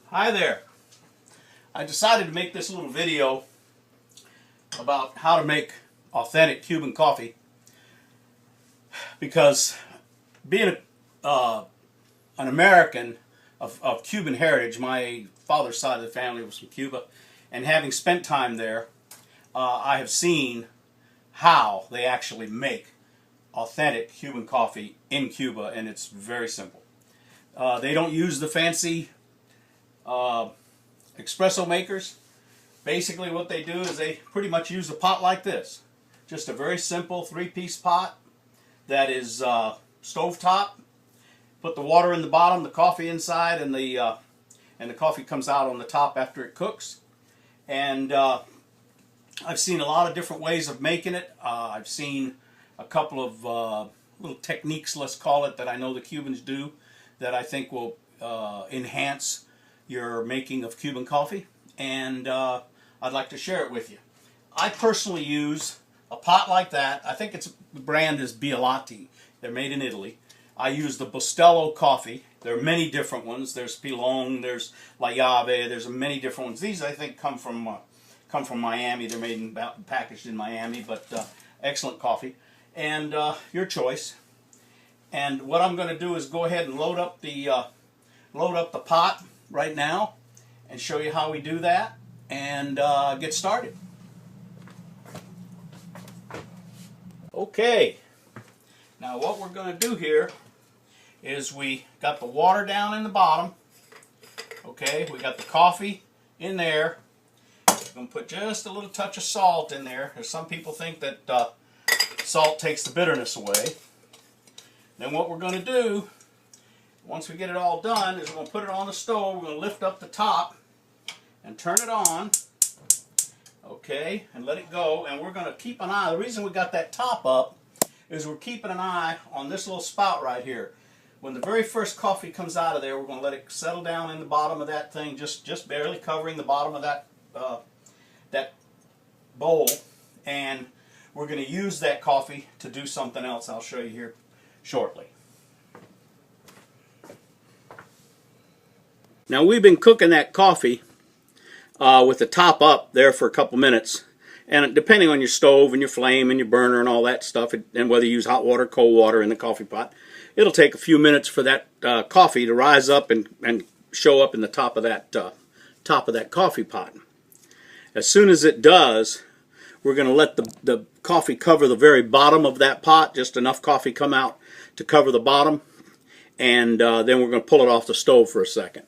Hi there. I decided to make this little video about how to make authentic Cuban coffee because being an American of Cuban heritage, my father's side of the family was from Cuba, and having spent time there, I have seen how they actually make authentic Cuban coffee in Cuba, and it's very simple. They don't use the fancy espresso makers. Basically what they do is they pretty much use a pot like this. Just a very simple three-piece pot that is stovetop. Put the water in the bottom, the coffee inside, and the coffee comes out on the top after it cooks. And I've seen a lot of different ways of making it. I've seen a couple of little techniques, let's call it, that I know the Cubans do that I think will enhance your making of Cuban coffee, and I'd like to share it with you. I personally use a pot like that. I think the brand is Biolati. They're made in Italy. I use the Bustelo coffee. There are many different ones. There's Pilon, there's La Llave, there's many different ones. These I think come from Miami. They're made and packaged in Miami, but excellent coffee. And your choice. And what I'm going to do is go ahead and load up the pot right now and show you how we do that and get started. Okay, now what we're going to do here is we got the water down in the bottom. Okay, we got the coffee in there. We're going to put just a little touch of salt in there. Some people think that salt takes the bitterness away. Then what we're going to do, once we get it all done, is we're going to put it on the stove. We're going to lift up the top and turn it on, okay, and let it go. And we're going to keep an eye. The reason we got that top up is we're keeping an eye on this little spout right here. When the very first coffee comes out of there, we're going to let it settle down in the bottom of that thing, just barely covering the bottom of that bowl. And we're going to use that coffee to do something else. I'll show you here shortly. Now we've been cooking that coffee with the top up there for a couple minutes, and depending on your stove and your flame and your burner and all that stuff, and whether you use hot water or cold water in the coffee pot, it'll take a few minutes for that coffee to rise up and show up in the top of that coffee pot. As soon as it does, we're going to let the coffee cover the very bottom of that pot, just enough coffee come out to cover the bottom, and then we're going to pull it off the stove for a second.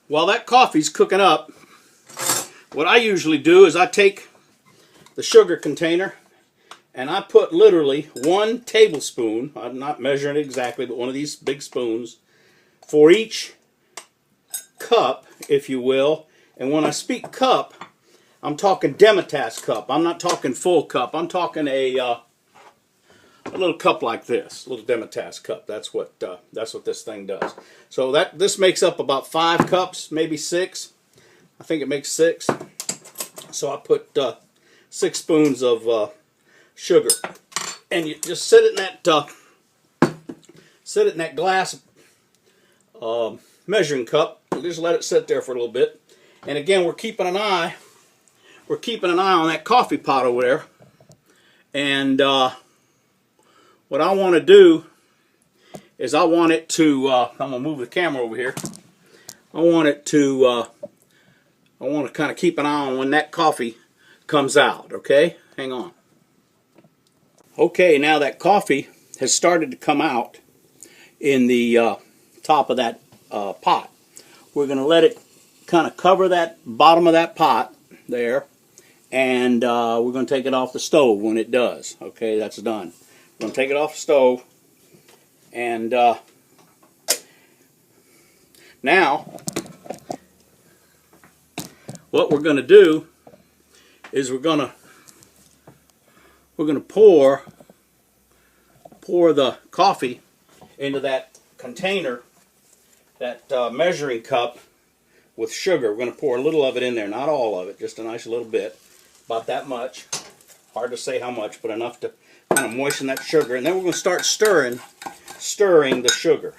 While that coffee's cooking up, what I usually do is I take the sugar container and I put literally 1 tablespoon, I'm not measuring it exactly, but one of these big spoons, for each cup, if you will. And when I speak cup, I'm talking demitasse cup. I'm not talking full cup. I'm talking a little cup like this, a little demitasse cup. That's what this thing does. So this makes up about 5 cups, maybe 6. I think it makes 6. So I put 6 spoons of sugar, and you just sit it in that glass measuring cup. And just let it sit there for a little bit. And again, we're keeping an eye on that coffee pot over there. And what I want to do is I want it to, I'm going to move the camera over here. I want to kind of keep an eye on when that coffee comes out, okay? Hang on. Okay, now that coffee has started to come out in the top of that pot. We're going to let it kind of cover that bottom of that pot there, and we're going to take it off the stove when it does. Okay, that's done. We're going to take it off the stove, and now what we're going to do is we're going to pour the coffee into that container, that measuring cup with sugar. We're going to pour a little of it in there, not all of it, just a nice little bit, about that much. Hard to say how much, but enough to kind of moisten that sugar. And then we're going to start stirring stirring the sugar.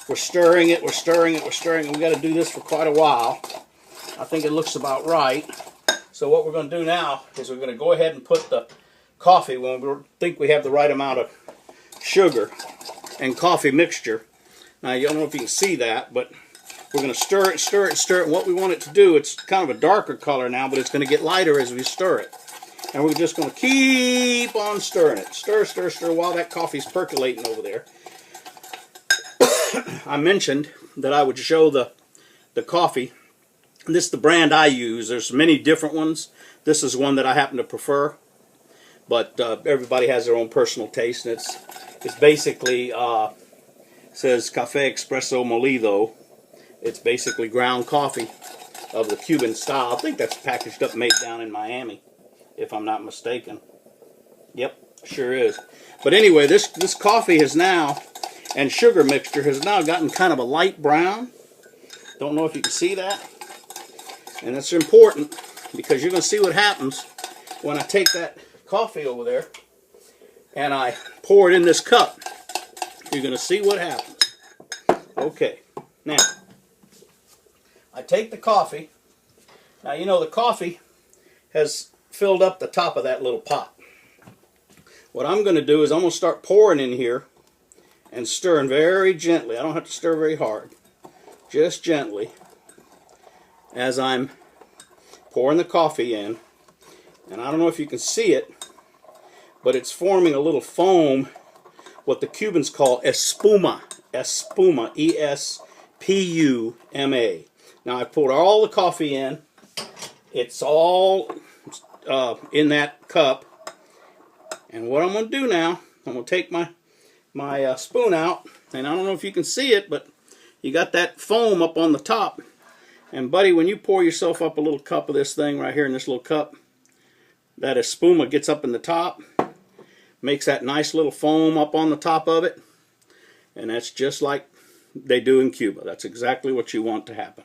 We're stirring it, we're stirring it, we're stirring it. We've got to do this for quite a while. I think it looks about right. So what we're going to do now is we're going to go ahead and put the coffee when we think we have the right amount of sugar and coffee mixture. Now, you don't know if you can see that, but we're going to stir it, stir it, stir it. And what we want it to do, it's kind of a darker color now, but it's going to get lighter as we stir it. And we're just going to keep on stirring it. Stir, stir, stir while that coffee's percolating over there. I mentioned that I would show the coffee. This is the brand I use. There's many different ones. This is one that I happen to prefer. But everybody has their own personal taste. And it's basically, says Café Espresso Molido. It's basically ground coffee of the Cuban style. I think that's packaged up, made down in Miami, if I'm not mistaken. Yep, sure is. But anyway, this coffee has now, and sugar mixture has now gotten kind of a light brown. Don't know if you can see that. And that's important because you're going to see what happens when I take that coffee over there and I pour it in this cup. You're going to see what happens. Okay, now I take the coffee. Now you know the coffee has filled up the top of that little pot. What I'm going to do is I'm going to start pouring in here and stirring very gently. I don't have to stir very hard. Just gently as I'm pouring the coffee in. And I don't know if you can see it, but it's forming a little foam, what the Cubans call espuma. Espuma, E-S-P-U-M-A. Now I poured all the coffee in. It's all in that cup. And what I'm going to do now, I'm going to take my spoon out, and I don't know if you can see it, but you got that foam up on the top. And buddy, when you pour yourself up a little cup of this thing right here in this little cup, that espuma gets up in the top, makes that nice little foam up on the top of it, and that's just like they do in Cuba. That's exactly what you want to happen.